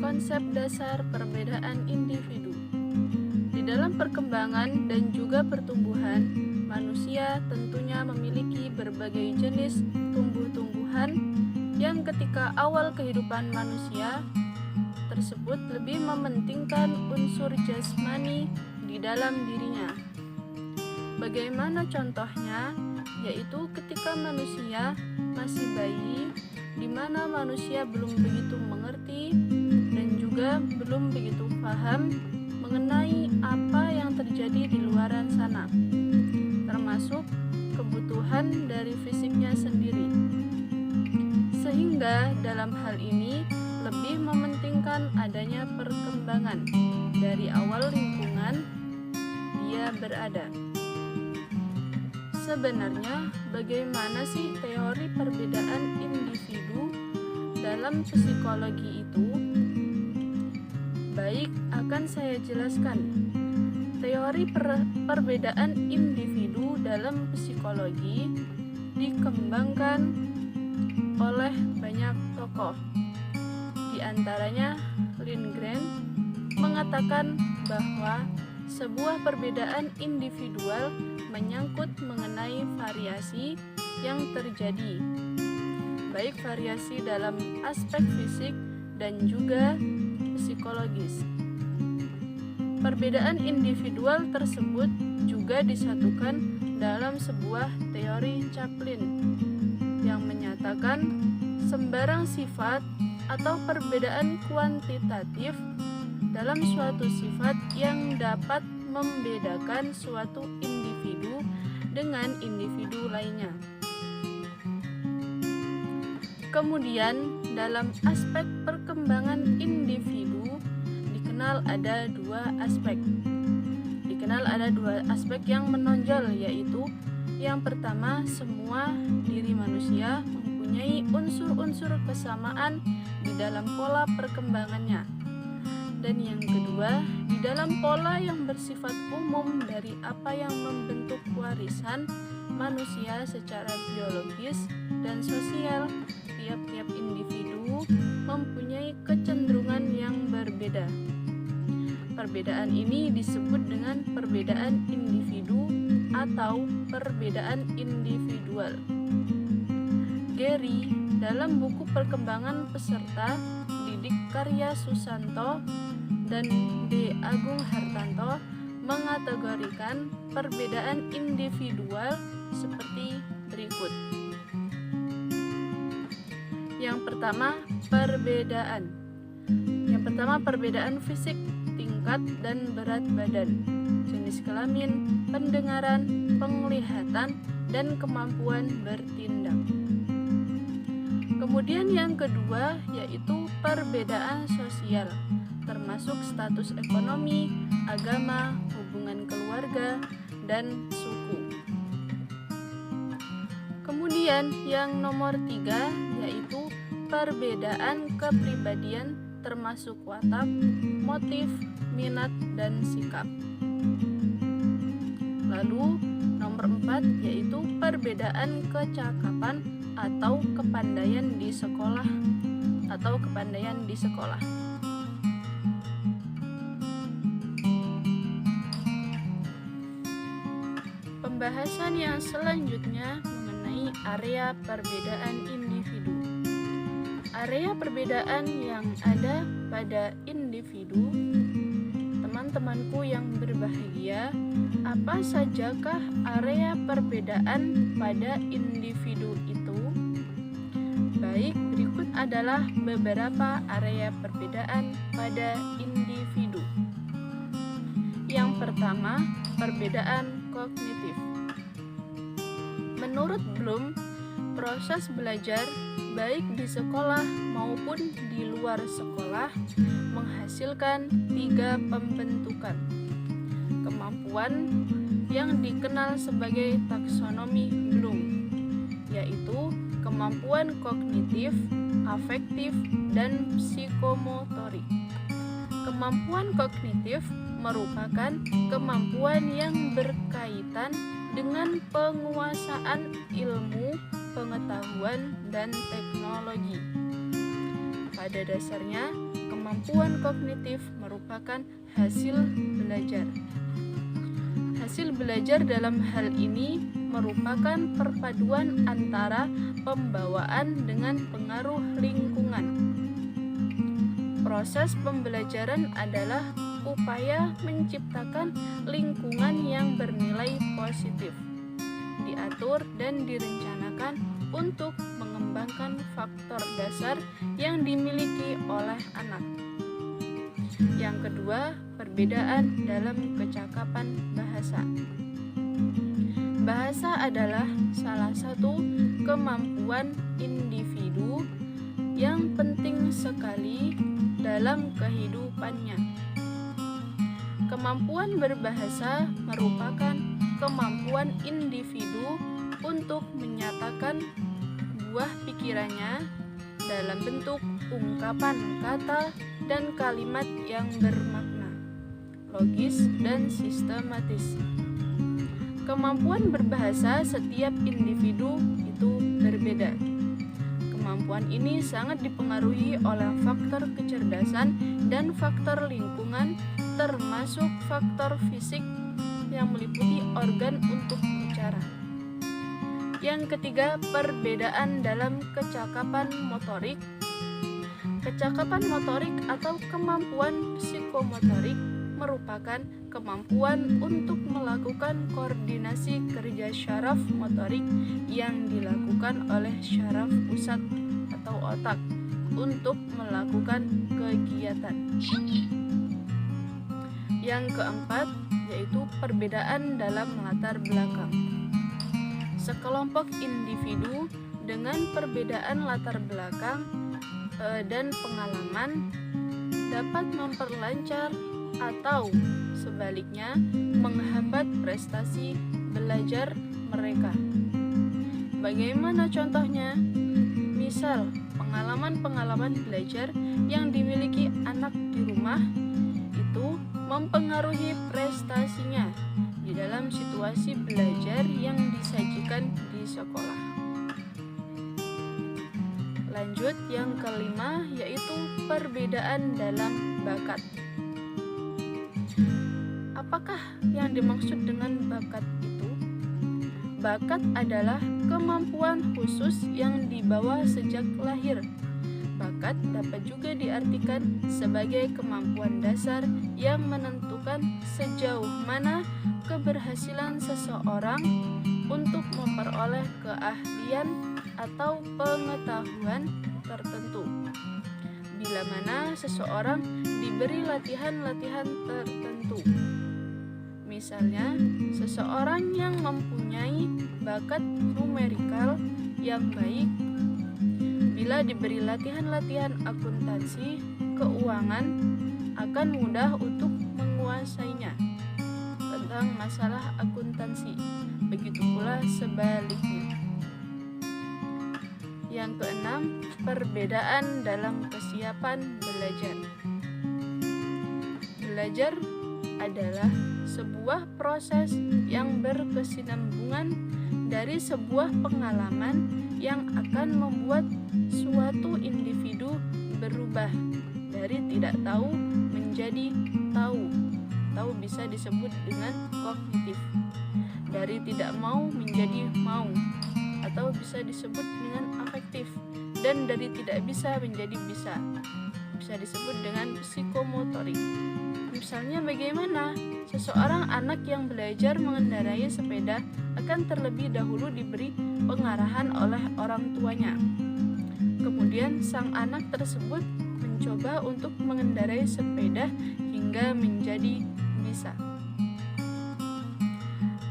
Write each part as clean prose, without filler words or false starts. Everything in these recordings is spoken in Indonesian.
Konsep dasar perbedaan individu. Di dalam perkembangan dan juga pertumbuhan, manusia tentunya memiliki berbagai jenis tumbuh-tumbuhan yang ketika awal kehidupan manusia tersebut lebih mementingkan unsur jasmani di dalam dirinya. Bagaimana contohnya? Yaitu ketika manusia masih bayi, di mana manusia belum begitu mengerti dan juga belum begitu paham mengenai apa yang terjadi di luaran sana, termasuk kebutuhan dari fisiknya sendiri. Sehingga dalam hal ini lebih mementingkan adanya perkembangan dari awal lingkungan dia berada. Sebenarnya bagaimana sih teori perbedaan individu dalam psikologi itu? Baik, akan saya jelaskan. Teori perbedaan individu dalam psikologi dikembangkan oleh banyak tokoh. Di antaranya Lindgren mengatakan bahwa sebuah perbedaan individual menyangkut mengenai variasi yang terjadi, baik variasi dalam aspek fisik dan juga psikologis. Perbedaan individual tersebut juga disatukan dalam sebuah teori Chaplin yang menyatakan sembarang sifat atau perbedaan kuantitatif dalam suatu sifat yang dapat membedakan suatu individu dengan individu lainnya. Kemudian dalam aspek perkembangan individu dikenal ada dua aspek. Yang menonjol, yaitu yang pertama, semua diri manusia mempunyai unsur-unsur kesamaan di dalam pola perkembangannya. Dan yang kedua, di dalam pola yang bersifat umum dari apa yang membentuk warisan manusia secara biologis dan sosial, tiap-tiap individu mempunyai kecenderungan yang berbeda. Perbedaan ini disebut dengan perbedaan individu atau perbedaan individual. Gary dalam buku Perkembangan Peserta Didik karya Susanto dan D. Agung Hartanto mengategorikan perbedaan individual seperti berikut. Yang pertama, perbedaan fisik, tingkat dan berat badan, jenis kelamin, pendengaran, penglihatan, dan kemampuan bertindak. Kemudian yang kedua yaitu perbedaan sosial, termasuk status ekonomi, agama, hubungan keluarga, dan suku. Kemudian yang nomor 3 yaitu perbedaan kepribadian, termasuk watak, motif, minat, dan sikap. Lalu nomor 4 yaitu perbedaan kecakapan atau kepandaian di sekolah Pembahasan yang selanjutnya mengenai area perbedaan individu. Area perbedaan yang ada pada individu. Teman-temanku yang berbahagia, apa sajakah area perbedaan pada individu itu? Baik, berikut adalah beberapa area perbedaan pada individu. Yang pertama, perbedaan kognitif. Menurut Bloom, proses belajar baik di sekolah maupun di luar sekolah menghasilkan 3 pembentukan kemampuan yang dikenal sebagai taksonomi Bloom, yaitu kemampuan kognitif, afektif, dan psikomotorik. Kemampuan kognitif merupakan kemampuan yang berkaitan dengan penguasaan ilmu, pengetahuan, dan teknologi. Pada dasarnya, kemampuan kognitif merupakan hasil belajar. Hasil belajar dalam hal ini merupakan perpaduan antara pembawaan dengan pengaruh lingkungan. Proses pembelajaran adalah upaya menciptakan lingkungan yang bernilai positif, diatur dan direncanakan untuk mengembangkan faktor dasar yang dimiliki oleh anak. Yang kedua, perbedaan dalam kecakapan bahasa. Bahasa adalah salah satu kemampuan individu yang penting sekali dalam kehidupannya. Kemampuan berbahasa merupakan kemampuan individu untuk menyatakan buah pikirannya dalam bentuk ungkapan kata dan kalimat yang bermakna, logis, dan sistematis. Kemampuan berbahasa setiap individu itu berbeda. Kemampuan ini sangat dipengaruhi oleh faktor kecerdasan dan faktor lingkungan, termasuk faktor fisik yang meliputi organ untuk bicara. Yang ketiga, perbedaan dalam kecakapan motorik. Kecakapan motorik atau kemampuan psikomotorik merupakan kemampuan untuk melakukan koordinasi kerja syaraf motorik yang dilakukan oleh syaraf pusat atau otak untuk melakukan kegiatan. Yang keempat, yaitu perbedaan dalam latar belakang. Sekelompok individu dengan perbedaan latar belakang dan pengalaman dapat memperlancar atau sebaliknya menghambat prestasi belajar mereka. Bagaimana contohnya? Misal, pengalaman-pengalaman belajar yang dimiliki anak di rumah itu mempengaruhi prestasinya di dalam situasi belajar yang disajikan di sekolah. Lanjut, yang kelima yaitu perbedaan dalam bakat. Apakah yang dimaksud dengan bakat itu? Bakat adalah kemampuan khusus yang dibawa sejak lahir. Bakat dapat juga diartikan sebagai kemampuan dasar yang menentukan sejauh mana keberhasilan seseorang untuk memperoleh keahlian atau pengetahuan tertentu. Bila mana seseorang diberi latihan-latihan tertentu. Misalnya, seseorang yang mempunyai bakat numerikal yang baik, bila diberi latihan-latihan akuntansi, keuangan, akan mudah untuk menguasainya tentang masalah akuntansi. Begitu pula sebaliknya. Yang keenam, perbedaan dalam kesiapan belajar. Belajar adalah sebuah proses yang berkesinambungan dari sebuah pengalaman yang akan membuat suatu individu berubah dari tidak tahu menjadi tahu. Tahu bisa disebut dengan kognitif. Dari tidak mau menjadi mau, atau bisa disebut dengan afektif, dan dari tidak bisa menjadi bisa disebut dengan psikomotorik. Misalnya bagaimana seseorang anak yang belajar mengendarai sepeda akan terlebih dahulu diberi pengarahan oleh orang tuanya. Kemudian sang anak tersebut mencoba untuk mengendarai sepeda hingga menjadi bisa.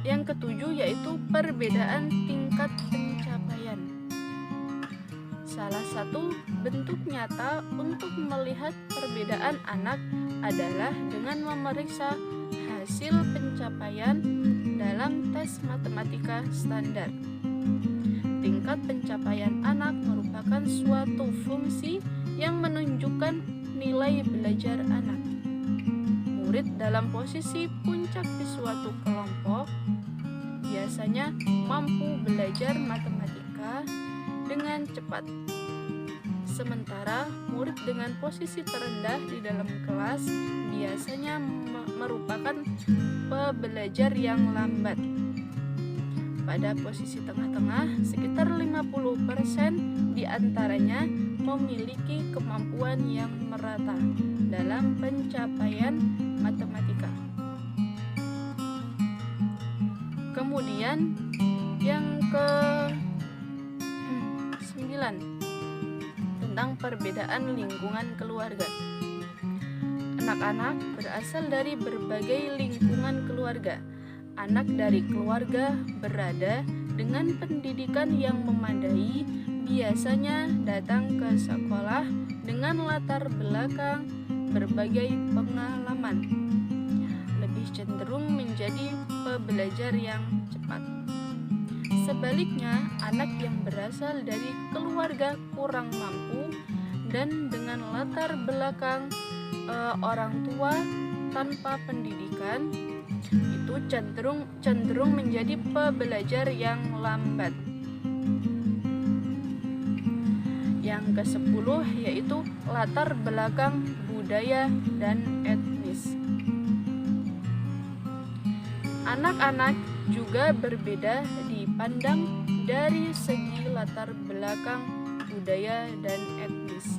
Yang ketujuh yaitu perbedaan tingkat pencapaian. Salah satu bentuk nyata untuk melihat perbedaan anak adalah dengan memeriksa hasil pencapaian dalam tes matematika standar. Tingkat pencapaian anak merupakan suatu fungsi yang menunjukkan nilai belajar anak. Murid dalam posisi puncak di suatu kelompok biasanya mampu belajar matematika dengan cepat, Sementara murid dengan posisi terendah di dalam kelas biasanya merupakan pembelajar yang lambat. Pada posisi tengah-tengah, sekitar 50% di antaranya memiliki kemampuan yang merata dalam pencapaian matematika. Kemudian yang ke-9 tentang perbedaan lingkungan keluarga. Anak-anak berasal dari berbagai lingkungan keluarga. Anak dari keluarga berada dengan pendidikan yang memadai biasanya datang ke sekolah dengan latar belakang berbagai pengalaman, lebih cenderung menjadi pembelajar yang cepat. Sebaliknya, anak yang berasal dari keluarga kurang mampu dan dengan latar belakang orang tua tanpa pendidikan itu cenderung menjadi pembelajar yang lambat. Yang ke-10 yaitu latar belakang budaya dan etnis. Anak-anak juga berbeda dipandang dari segi latar belakang budaya dan etnis.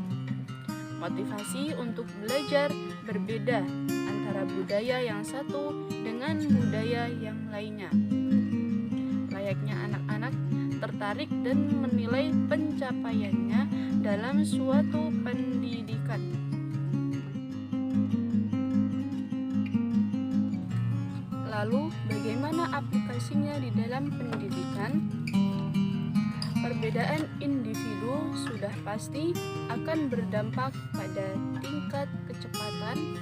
Motivasi untuk belajar berbeda antara budaya yang satu dengan budaya yang lainnya. Layaknya anak-anak tertarik dan menilai pencapaiannya dalam suatu pendidikan. Lalu, bagaimana aplikasinya di dalam pendidikan? Perbedaan individu sudah pasti akan berdampak pada tingkat kecepatan,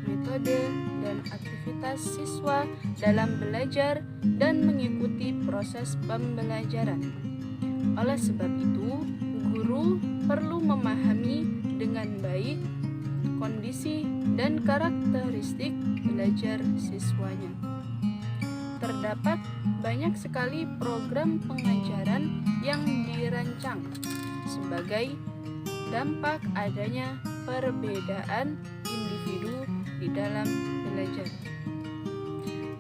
metode, dan aktivitas siswa dalam belajar dan mengikuti proses pembelajaran. Oleh sebab itu, guru perlu memahami dengan baik kondisi dan karakteristik belajar siswanya. Terdapat banyak sekali program pengajaran yang dirancang sebagai dampak adanya perbedaan individu di dalam belajar.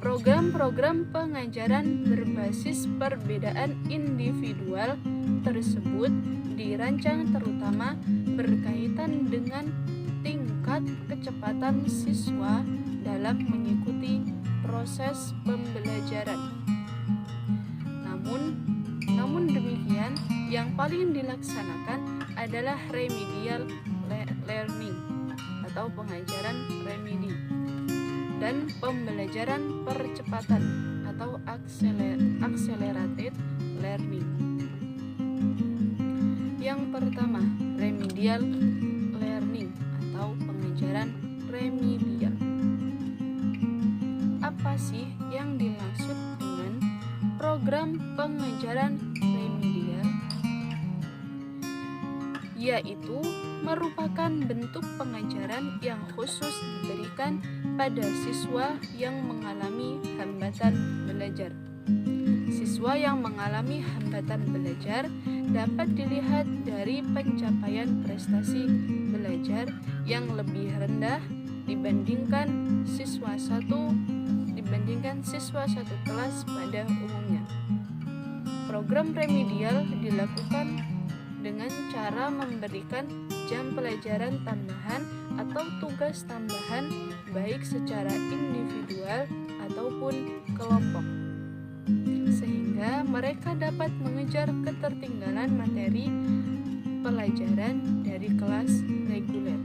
Program-program pengajaran berbasis perbedaan individual tersebut dirancang terutama berkaitan dengan tingkat kecepatan siswa dalam mengikuti proses pembelajaran. Namun demikian, yang paling dilaksanakan adalah remedial learning atau pengajaran remedi dan pembelajaran percepatan atau accelerated learning. Yang pertama, remedial learning atau pengajaran remedial. Apa sih yang dimaksud dengan program pengajaran remedial? Yaitu merupakan bentuk pengajaran yang khusus diberikan pada siswa yang mengalami hambatan belajar. Siswa yang mengalami hambatan belajar dapat dilihat dari pencapaian prestasi belajar yang lebih rendah dibandingkan siswa satu kelas pada umumnya. Program remedial dilakukan dengan cara memberikan jam pelajaran tambahan atau tugas tambahan baik secara individual ataupun kelompok, sehingga mereka dapat mengejar ketertinggalan materi pelajaran dari kelas reguler.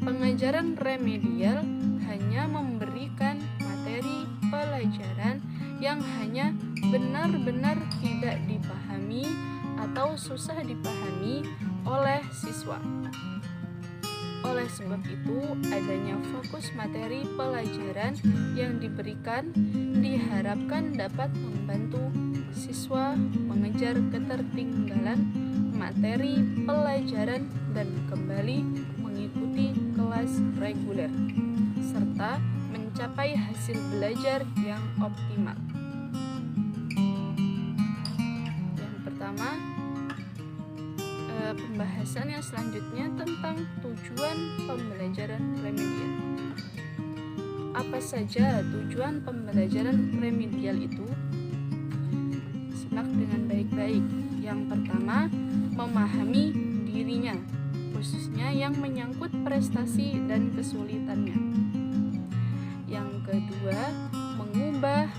Pengajaran remedial hanya memberikan materi pelajaran yang hanya benar-benar tidak dipahami atau susah dipahami oleh siswa. Oleh sebab itu, adanya fokus materi pelajaran yang diberikan diharapkan dapat membantu siswa mengejar ketertinggalan materi pelajaran dan kembali mengikuti kelas reguler serta mencapai hasil belajar yang optimal. Yang pertama, pembahasan yang selanjutnya tentang tujuan pembelajaran remedial. Apa saja tujuan pembelajaran remedial itu? Simak dengan baik-baik. Yang pertama, memahami dirinya, khususnya yang menyangkut prestasi dan kesulitannya. Yang kedua, mengubah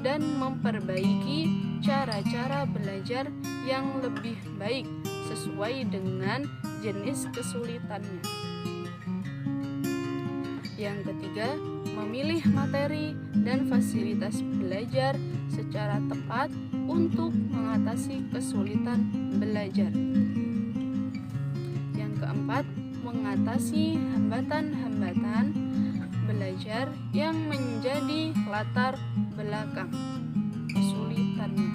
dan memperbaiki cara-cara belajar yang lebih baik sesuai dengan jenis kesulitannya. Yang ketiga, memilih materi dan fasilitas belajar secara tepat untuk mengatasi kesulitan belajar. Yang keempat, mengatasi hambatan-hambatan belajar yang menjadi latar belakang kesulitannya.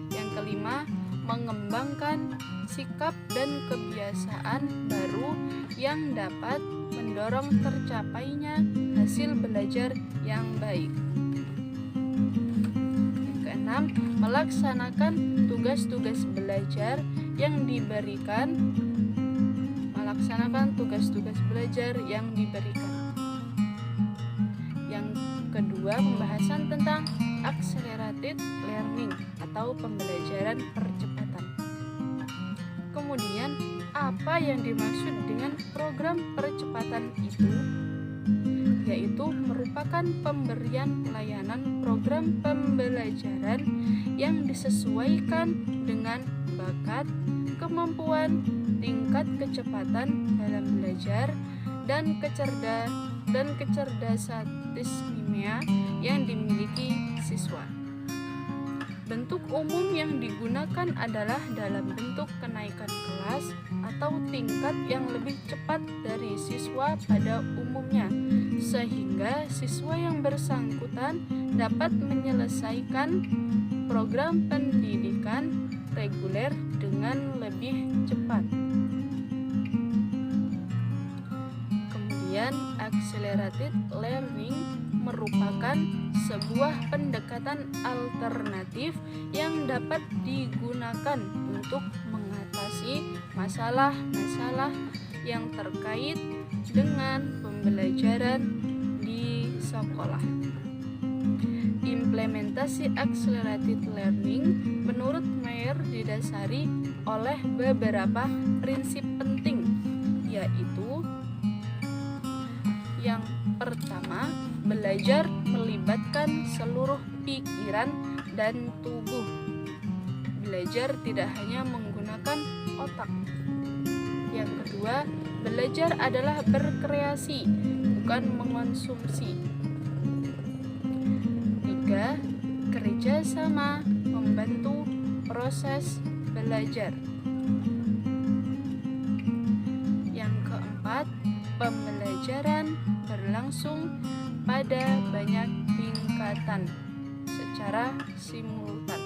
Yang kelima, mengembangkan sikap dan kebiasaan baru yang dapat mendorong tercapainya hasil belajar yang baik. Yang keenam, melaksanakan tugas-tugas belajar yang diberikan. Yang kedua, pembahasan tentang accelerated learning atau pembelajaran percepatan. Kemudian, apa yang dimaksud dengan program percepatan itu? Yaitu merupakan pemberian pelayanan program pembelajaran yang disesuaikan dengan bakat, kemampuan, tingkat kecepatan dalam belajar, dan kecerdasan istimewaan yang dimiliki siswa. Bentuk umum yang digunakan adalah dalam bentuk kenaikan kelas atau tingkat yang lebih cepat dari siswa pada umumnya, sehingga siswa yang bersangkutan dapat menyelesaikan program pendidikan reguler dengan lebih cepat. Kemudian, accelerated learning merupakan sebuah pendekatan alternatif yang dapat digunakan untuk mengatasi masalah-masalah yang terkait dengan pembelajaran di sekolah. Implementasi accelerated learning menurut Meyer didasari oleh beberapa prinsip penting, yaitu yang pertama, belajar melibatkan seluruh pikiran dan tubuh. Belajar tidak hanya menggunakan otak. Yang kedua, belajar adalah berkreasi, bukan mengonsumsi. Tiga, kerja sama membantu proses belajar. Yang keempat, pembelajaran berlangsung pada banyak tingkatan secara simultan.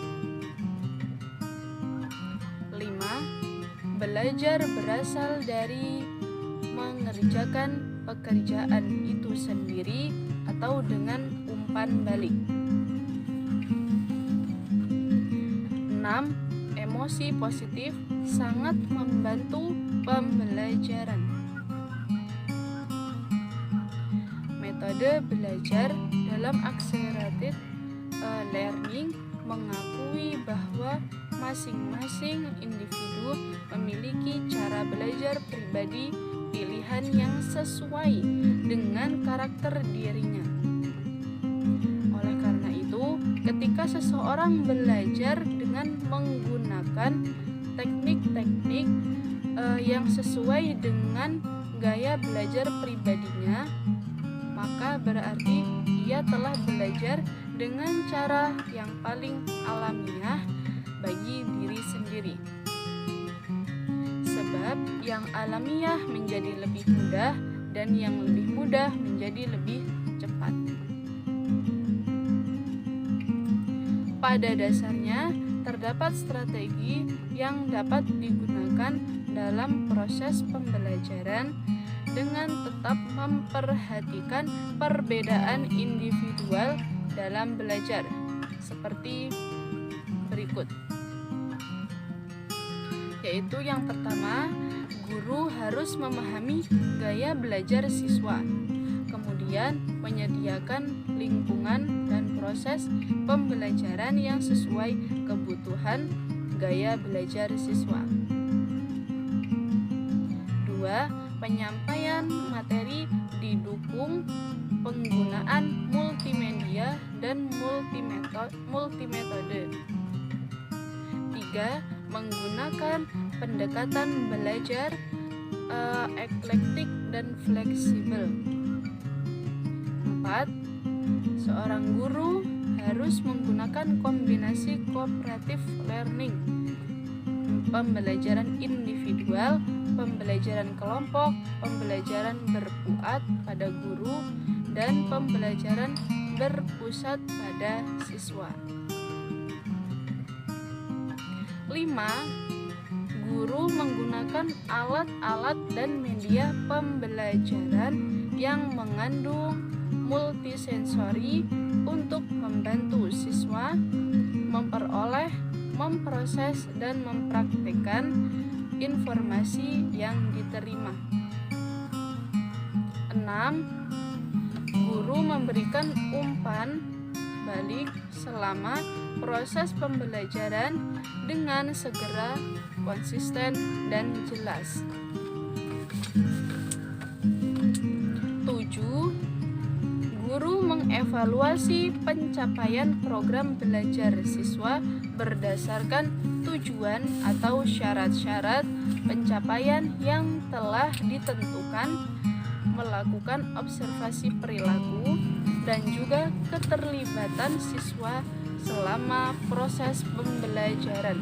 5. Belajar berasal dari mengerjakan pekerjaan itu sendiri atau dengan umpan balik. 6. Emosi positif sangat membantu pembelajaran. Metode belajar dalam accelerated learning mengakui bahwa masing-masing individu memiliki cara belajar pribadi pilihan yang sesuai dengan karakter dirinya. Oleh karena itu, ketika seseorang belajar dengan menggunakan teknik-teknik yang sesuai dengan gaya belajar pribadinya, maka berarti ia telah belajar dengan cara yang paling alamiah bagi diri sendiri. Sebab yang alamiah menjadi lebih mudah dan yang lebih mudah menjadi lebih cepat. Pada dasarnya, terdapat strategi yang dapat digunakan dalam proses pembelajaran dengan tetap memperhatikan perbedaan individual dalam belajar, seperti berikut. yaitu yang pertama, guru harus memahami gaya belajar siswa, kemudian menyediakan lingkungan dan proses pembelajaran yang sesuai kebutuhan gaya belajar siswa. 2. Penyampaian materi didukung penggunaan multimedia dan multimetode. 3. Menggunakan pendekatan belajar eklektik dan fleksibel. 4. Seorang guru harus menggunakan kombinasi cooperative learning, pembelajaran individual, pembelajaran kelompok, pembelajaran berpuat pada guru, dan pembelajaran berpusat pada siswa. 5. Guru menggunakan alat-alat dan media pembelajaran yang mengandung multisensori untuk membantu siswa memperoleh, memproses, dan mempraktikkan informasi yang diterima. 6. Guru memberikan umpan balik selama proses pembelajaran dengan segera, konsisten, dan jelas. 7. Guru mengevaluasi pencapaian program belajar siswa berdasarkan tujuan atau syarat-syarat pencapaian yang telah ditentukan, melakukan observasi perilaku, dan juga keterlibatan siswa selama proses pembelajaran.